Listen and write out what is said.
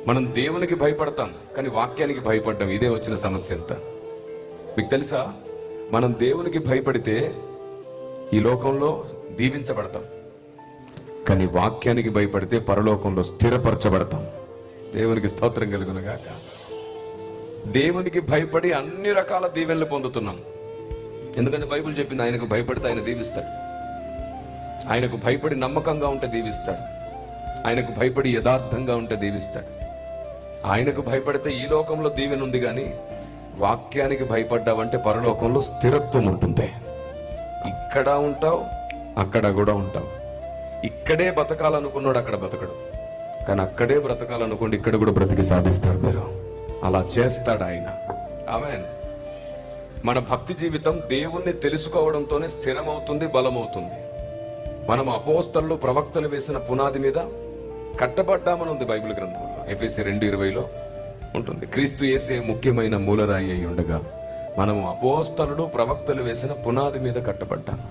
మనం దేవునికి భయపడతాం, కానీ వాక్యానికి భయపడ్డాం. ఇదే వచ్చిన సమస్య అంతా. మీకు తెలుసా, మనం దేవునికి భయపడితే ఈ లోకంలో దీవించబడతాం, కానీ వాక్యానికి భయపడితే పరలోకంలో స్థిరపరచబడతాం. దేవునికి స్తోత్రం కలుగునుగాక. దేవునికి భయపడి అన్ని రకాల దీవెనలు పొందుతున్నాం. ఎందుకంటే బైబిల్ చెప్పింది, ఆయనకు భయపడితే ఆయన దీవిస్తాడు. ఆయనకు భయపడి నమ్మకంగా ఉంటే దీవిస్తాడు. ఆయనకు భయపడి యథార్థంగా ఉంటే దీవిస్తాడు. ఆయనకు భయపడితే ఈ లోకంలో దీవెన ఉంది, కానీ వాక్యానికి భయపడ్డావంటే పరలోకంలో స్థిరత్వం ఉంటుంది. ఇక్కడ ఉంటావు, అక్కడ కూడా ఉంటావు. ఇక్కడే బతకాలనుకున్నాడు అక్కడ బతకడు, కానీ అక్కడే బ్రతకాలనుకోండి ఇక్కడ కూడా బ్రతికి సాధిస్తాడు. మీరు అలా చేస్తాడు ఆయన. ఆమేన్. మన భక్తి జీవితం దేవుణ్ణి తెలుసుకోవడంతోనే స్థిరమవుతుంది, బలమవుతుంది. మనం అపోస్తలులు ప్రవక్తలు వేసిన పునాది మీద కట్టబడ్డామని ఉంది బైబిల్ గ్రంథంలో. ఎఫెసీ 2:20 ఉంటుంది. క్రీస్తు యేసే ముఖ్యమైన మూలరాయి అయి ఉండగా మనము అపోస్తలులు ప్రవక్తలు వేసిన పునాది మీద కట్టబడ్డాము.